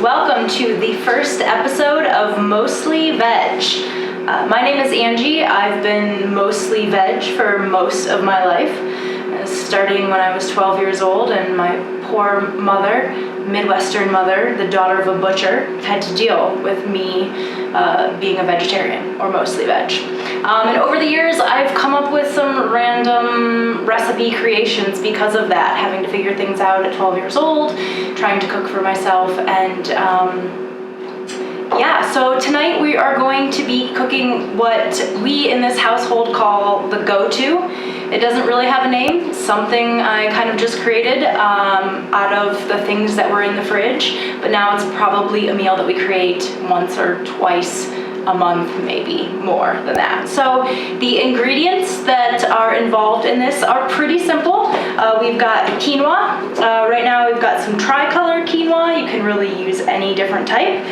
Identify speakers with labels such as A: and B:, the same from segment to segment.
A: Welcome to the first episode of Mostly Veg. My name is Angie. I've been mostly veg for most of my life, starting when I was 12 years old, and my poor mother, Midwestern mother, the daughter of a butcher, had to deal with me being a vegetarian or mostly veg. And over the years, I've come up with some random recipe creations because of that, having to figure things out at 12 years old, trying to cook for myself, and so tonight we are going to be cooking what we in this household call the go-to. It doesn't really have a name, something I kind of just created out of the things that were in the fridge, but now it's probably a meal that we create once or twice a month, maybe more than that. So the ingredients that are involved in this are pretty simple. We've got quinoa. Right now we've got some tricolor quinoa. You can really use any different type.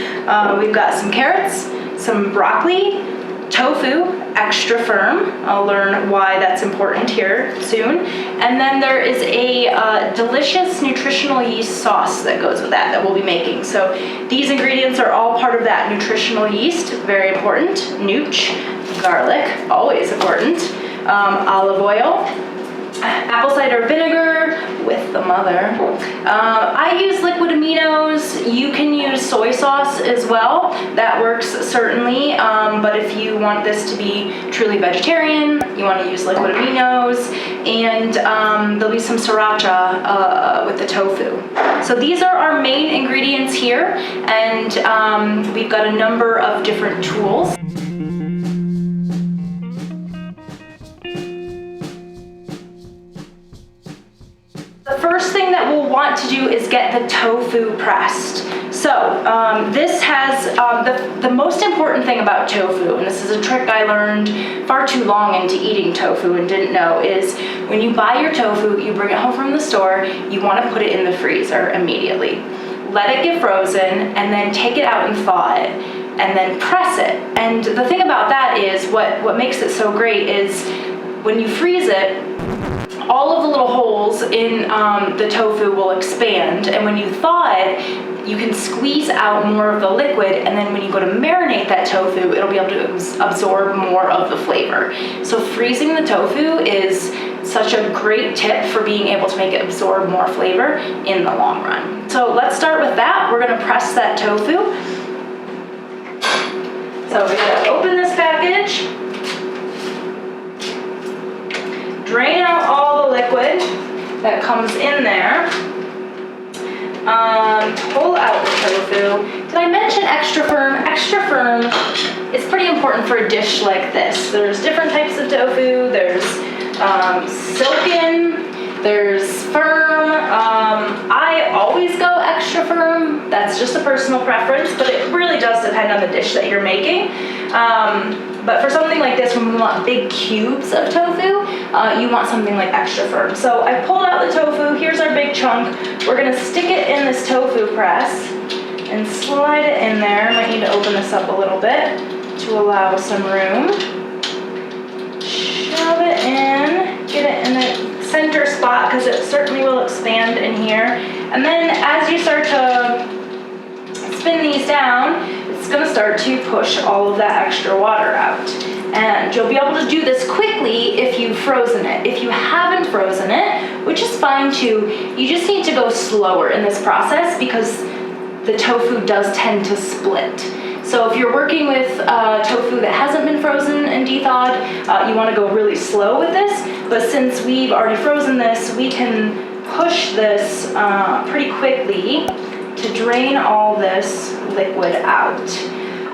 A: We've got some carrots, some broccoli, tofu, extra firm. I'll learn why that's important here soon. And then there is a delicious nutritional yeast sauce that goes with that we'll be making. So these ingredients are all part of that nutritional yeast, very important. Nooch, garlic, always important. Olive oil, apple cider vinegar with the mother. I use liquid aminos. You can use soy sauce as well. That works certainly. But if you want this to be truly vegetarian, you want to use liquid aminos. And there'll be some sriracha with the tofu. So these are our main ingredients here. And we've got a number of different tools. The first thing that we'll want to do is get the tofu pressed. So this has the most important thing about tofu, and this is a trick I learned far too long into eating tofu and didn't know, is when you buy your tofu, you bring it home from the store, you want to put it in the freezer immediately. Let it get frozen, and then take it out and thaw it, and then press it. And the thing about that is, what makes it so great is when you freeze it, all of the little holes in the tofu will expand, and when you thaw it, you can squeeze out more of the liquid, and then when you go to marinate that tofu, it'll be able to absorb more of the flavor. So freezing the tofu is such a great tip for being able to make it absorb more flavor in the long run. So let's start with that. We're gonna press that tofu. So we're gonna open this package, drain out all the liquid that comes in there, pull out the tofu. Did I mention extra firm? Extra firm is pretty important for a dish like this. There's different types of tofu. There's silken, there's firm. I always go extra firm. That's just a personal preference, but it really does depend on the dish that you're making. But for something like this, when we want big cubes of tofu, you want something like extra firm. So I pulled out the tofu. Here's our big chunk. We're gonna stick it in this tofu press and slide it in there. Might need to open this up a little bit to allow some room. Shove it in, get it in the center spot because it certainly will expand in here. And then as you start to spin these down, it's going to start to push all of that extra water out. And you'll be able to do this quickly if you've frozen it. If you haven't frozen it, which is fine too, you just need to go slower in this process because the tofu does tend to split. So if you're working with tofu that hasn't been frozen and de-thawed, you want to go really slow with this. But since we've already frozen this, we can push this pretty quickly to drain all this liquid out.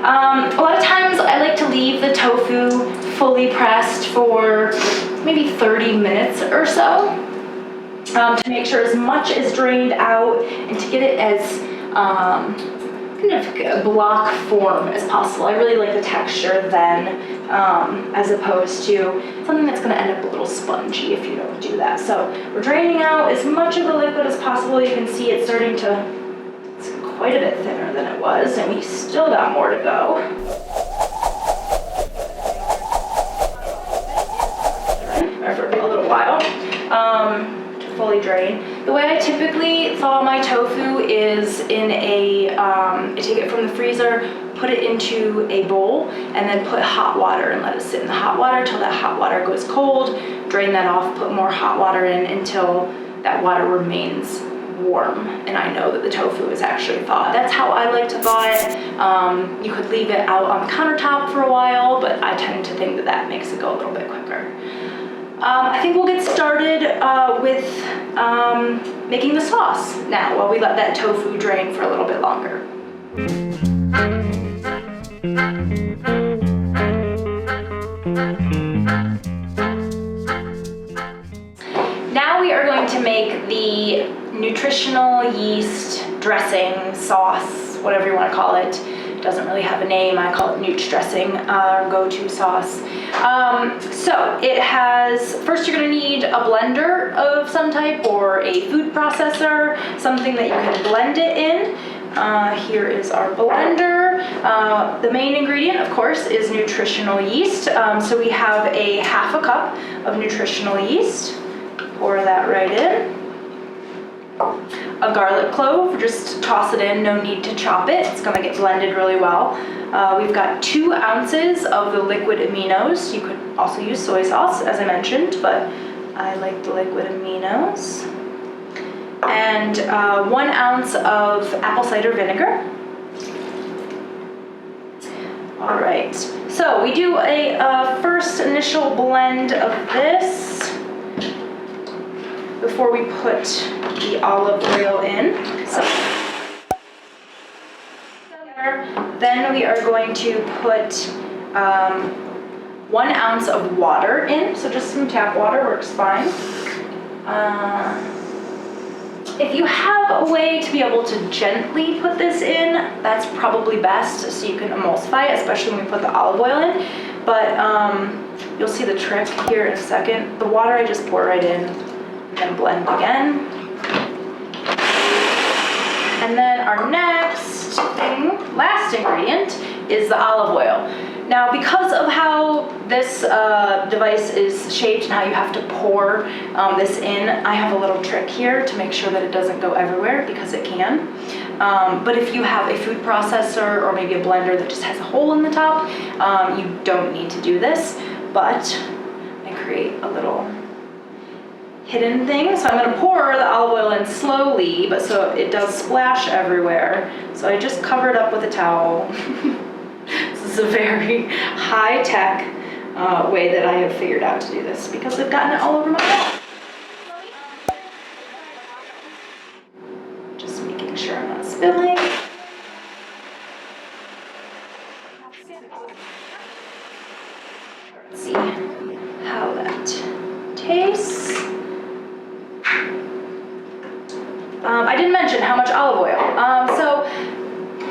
A: A lot of times I like to leave the tofu fully pressed for maybe 30 minutes or so to make sure as much is drained out and to get it as kind of a block form as possible. I really like the texture then as opposed to something that's going to end up a little spongy if you don't do that. So we're draining out as much of the liquid as possible. You can see it's starting to, it's quite a bit thinner than it was, and we still got more to go. For a little while to fully drain. The way I typically thaw my tofu is in I take it from the freezer, put it into a bowl, and then put hot water and let it sit in the hot water until that hot water goes cold. Drain that off, put more hot water in until that water remains warm, and I know that the tofu is actually thawed. That's how I like to thaw it. You could leave it out on the countertop for a while, but I tend to think that that makes it go a little bit quicker. I think we'll get started with making the sauce now while we let that tofu drain for a little bit longer. Now we are going to make the nutritional yeast dressing, sauce, whatever you want to call it. It doesn't really have a name. I call it Nooch Dressing, our go-to sauce. So it has, first you're going to need a blender of some type or a food processor, something that you can blend it in. Here is our blender. The main ingredient, of course, is nutritional yeast. So we have a half a cup of nutritional yeast. Pour that right in. A garlic clove, just toss it in, no need to chop it. It's gonna get blended really well. We've got 2 ounces of the liquid aminos. You could also use soy sauce, as I mentioned, but I like the liquid aminos. And 1 ounce of apple cider vinegar. All right, so we do a first initial blend of this before we put the olive oil in. So then we are going to put 1 ounce of water in, so just some tap water works fine. If you have a way to be able to gently put this in, that's probably best, so you can emulsify it, especially when we put the olive oil in. But you'll see the trick here in a second. The water I just pour right in, and then blend again. And then our next last ingredient is the olive oil. Now, because of how this device is shaped and how you have to pour this in, I have a little trick here to make sure that it doesn't go everywhere, because it can. But if you have a food processor or maybe a blender that just has a hole in the top, you don't need to do this, but I create a little hidden thing. So I'm going to pour the olive oil in slowly, but so it does splash everywhere. So I just cover it up with a towel. This is a very high-tech way that I have figured out to do this, because I've gotten it all over my wall. Just making sure I'm not spilling. Let's see how that tastes. I didn't mention how much olive oil. So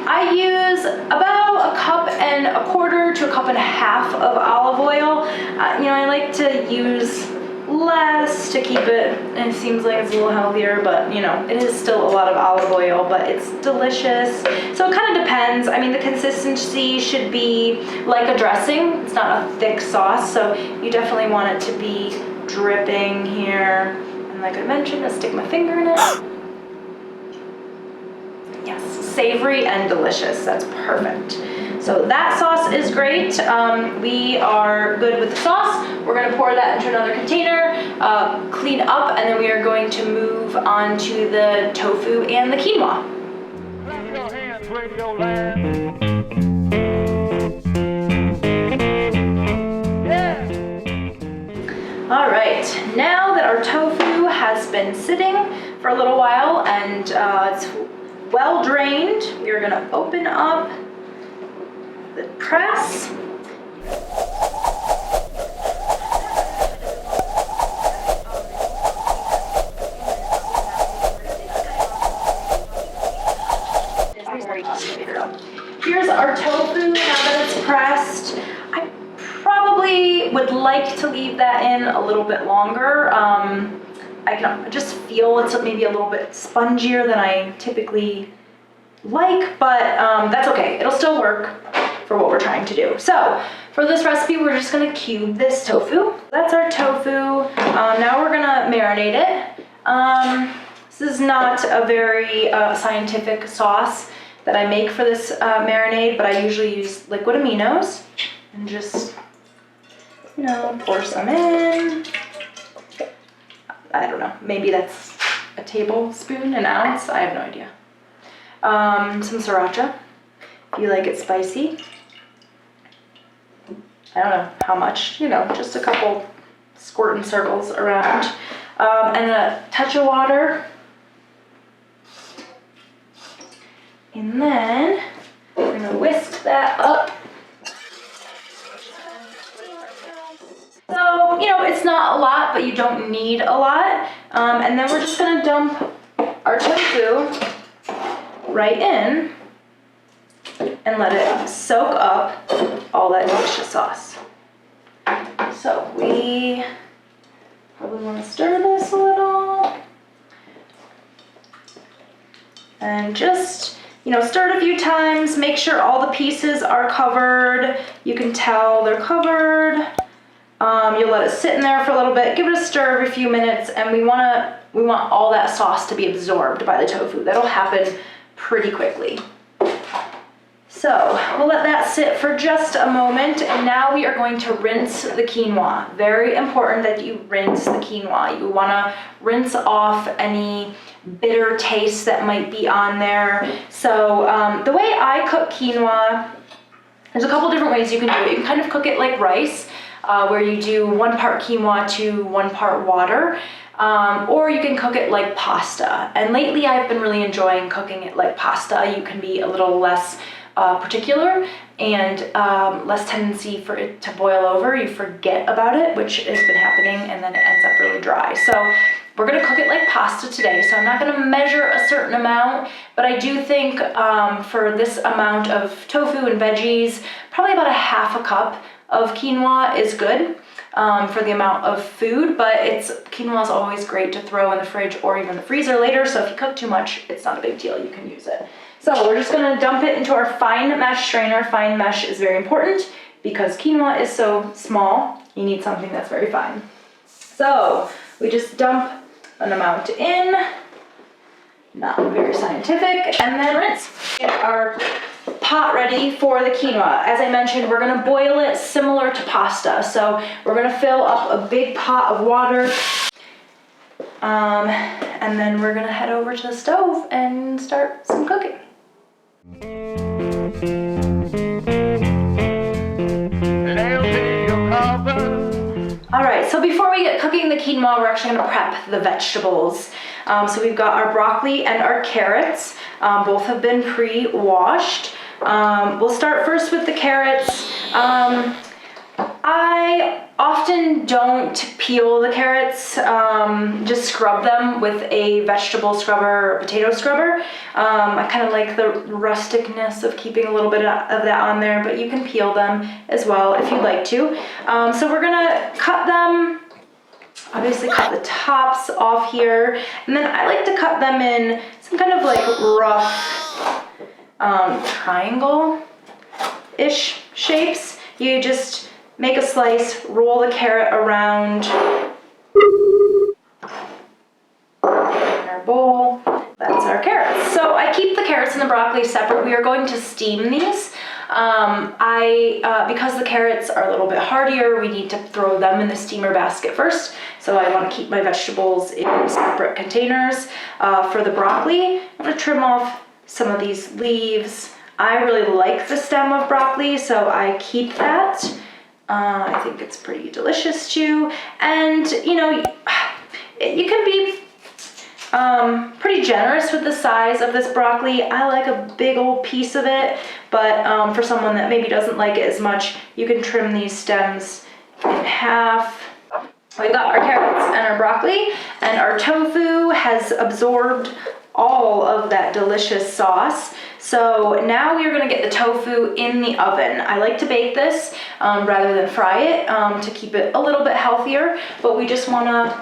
A: I use about 1.25 to 1.5 cups of olive oil. I like to use less to keep it, and it seems like it's a little healthier, but it is still a lot of olive oil, but it's delicious. So it kind of depends. I mean, the consistency should be like a dressing. It's not a thick sauce, so you definitely want it to be dripping here. And like I mentioned, I stick my finger in it. Yes, savory and delicious. That's perfect. So that sauce is great. We are good with the sauce. We're going to pour that into another container, clean up, and then we are going to move on to the tofu and the quinoa. Clap your hands when you land. Yeah. All right, now that our tofu has been sitting for a little while and it's well drained, we are going to open up the press. Here's our tofu now that it's pressed. I probably would like to leave that in a little bit longer. I can just feel it's maybe a little bit spongier than I typically like, but that's okay. It'll still work for what we're trying to do. So for this recipe, we're just gonna cube this tofu. That's our tofu. Now we're gonna marinate it. This is not a very scientific sauce that I make for this marinade, but I usually use liquid aminos and just, you know, pour some in. I don't know, maybe that's a tablespoon, an ounce, I have no idea. Some sriracha, if you like it spicy. I don't know how much, you know, just a couple squirtin circles around. And a touch of water. And then we're gonna whisk that up. So, you know, it's not a lot, but you don't need a lot. And then we're just gonna dump our tofu right in and let it soak up all that delicious sauce. So we probably want to stir this a little. And just, you know, stir it a few times, make sure all the pieces are covered. You can tell they're covered. You'll let it sit in there for a little bit, give it a stir every few minutes, and we want all that sauce to be absorbed by the tofu. That'll happen pretty quickly. So we'll let that sit for just a moment, and now we are going to rinse the quinoa. Very important that you rinse the quinoa. You wanna rinse off any bitter taste that might be on there. So the way I cook quinoa, there's a couple different ways you can do it. You can kind of cook it like rice, where you do 1 part quinoa to 1 part water. Or you can cook it like pasta. And lately I've been really enjoying cooking it like pasta. You can be a little less particular and less tendency for it to boil over. You forget about it, which has been happening, and then it ends up really dry. So we're gonna cook it like pasta today. So I'm not gonna measure a certain amount, but I do think for this amount of tofu and veggies, probably about a half a cup of quinoa is good. For the amount of food, but quinoa is always great to throw in the fridge or even the freezer later, so if you cook too much, it's not a big deal, you can use it. So we're just gonna dump it into our fine mesh strainer. Fine mesh is very important because quinoa is so small, you need something that's very fine. So we just dump an amount in, not very scientific, and then rinse. Get our pot ready for the quinoa. As I mentioned, we're gonna boil it similar to pasta. So we're gonna fill up a big pot of water, and then we're gonna head over to the stove and start some cooking. All right, so before we get cooking the quinoa, we're actually gonna prep the vegetables. So we've got our broccoli and our carrots. Both have been pre-washed. We'll start first with the carrots. I often don't peel the carrots, just scrub them with a vegetable scrubber or potato scrubber. I kind of like the rusticness of keeping a little bit of that on there, but you can peel them as well if you'd like to. So we're gonna cut them, obviously cut the tops off here, and then I like to cut them in some kind of like rough triangle-ish shapes. You just make a slice, roll the carrot around in our bowl. That's our carrots. So I keep the carrots and the broccoli separate. We are going to steam these. Because the carrots are a little bit hardier, we need to throw them in the steamer basket first. So I want to keep my vegetables in separate containers. For the broccoli, I'm going to trim off some of these leaves. I really like the stem of broccoli, so I keep that. I think it's pretty delicious too. And you know, you can be pretty generous with the size of this broccoli. I like a big old piece of it, but for someone that maybe doesn't like it as much, you can trim these stems in half. We got our carrots and our broccoli, and our tofu has absorbed all of that delicious sauce. So now we are gonna get the tofu in the oven. I like to bake this rather than fry it to keep it a little bit healthier, but we just wanna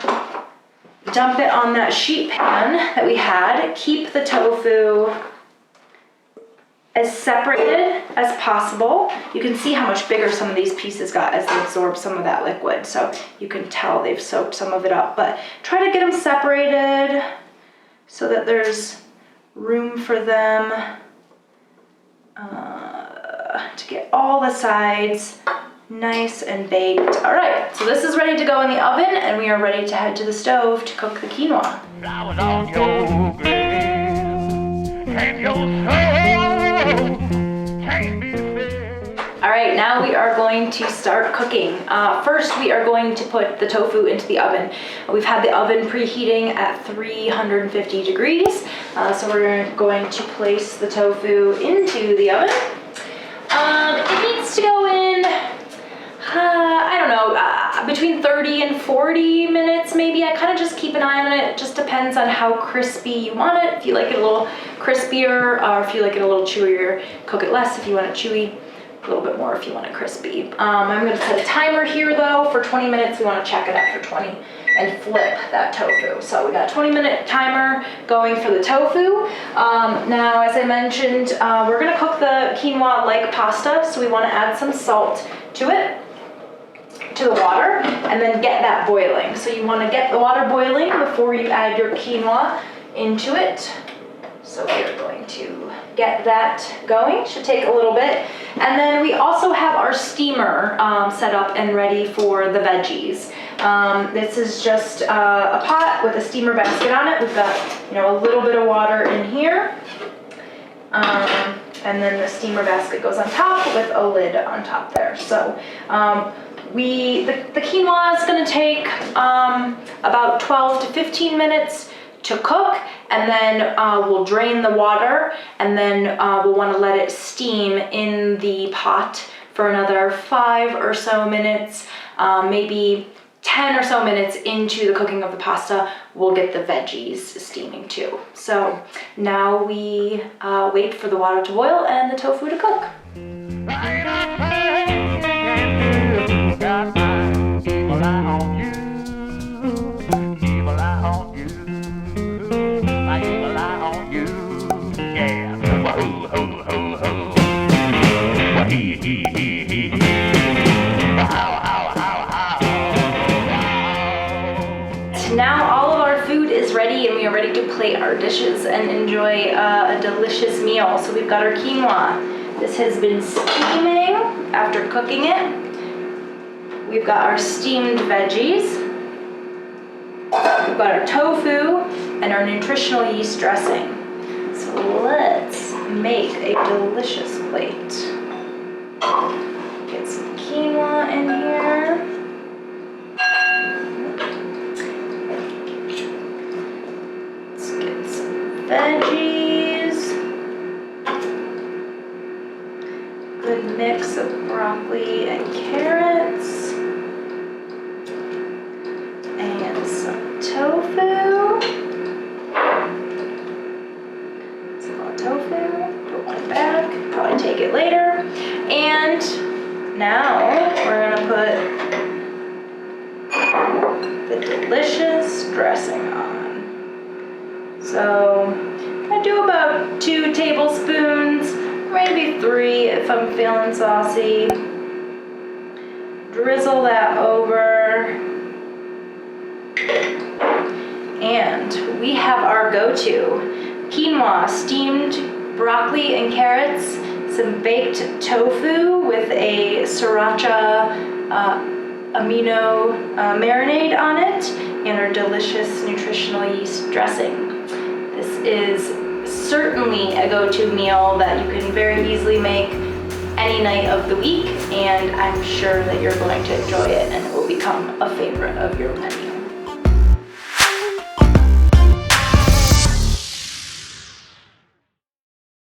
A: dump it on that sheet pan that we had. Keep the tofu as separated as possible. You can see how much bigger some of these pieces got as they absorb some of that liquid. So you can tell they've soaked some of it up, but try to get them separated so that there's room for them to get all the sides nice and baked. All right, so this is ready to go in the oven, and we are ready to head to the stove to cook the quinoa. All right, now we are going to start cooking. First, we are going to put the tofu into the oven. We've had the oven preheating at 350 degrees, so we're going to place the tofu into the oven. It needs to go in, I don't know, between 30 and 40 minutes maybe. I kind of just keep an eye on it. It just depends on how crispy you want it. If you like it a little crispier, or if you like it a little chewier, cook it less. If you want it chewy, a little bit more if you want it crispy. I'm going to set a timer here though for 20 minutes. We want to check it after 20 and flip that tofu. So we got a 20-minute timer going for the tofu. Now, as I mentioned, we're going to cook the quinoa like pasta, so we want to add some salt to it, to the water, and then get that boiling. So you want to get the water boiling before you add your quinoa into it. So we're going to get that going. Should take a little bit. And then we also have our steamer set up and ready for the veggies. This is just a pot with a steamer basket on it. We've got, a little bit of water in here. And then the steamer basket goes on top with a lid on top there. So the quinoa is going to take about 12 to 15 minutes to cook, and then we'll drain the water, and then we'll want to let it steam in the pot for another 5 or so minutes, maybe 10 or so minutes into the cooking of the pasta. We'll get the veggies steaming too. So now we wait for the water to boil and the tofu to cook. Now all of our food is ready, and we are ready to plate our dishes and enjoy a delicious meal. So we've got our quinoa. This has been steaming after cooking it. We've got our steamed veggies. We've got our tofu and our nutritional yeast dressing. So let's make a delicious plate. Get some quinoa in here. Let's get some veggies. Good mix of broccoli and carrots. And some tofu. Tofu, put one back, probably take it later. And now we're gonna put the delicious dressing on. So I do about 2 tablespoons, maybe 3 if I'm feeling saucy. Drizzle that over. And we have our go-to. Quinoa, steamed broccoli and carrots, some baked tofu with a Sriracha amino marinade on it, and our delicious nutritional yeast dressing. This is certainly a go-to meal that you can very easily make any night of the week, and I'm sure that you're going to enjoy it and it will become a favorite of your menu.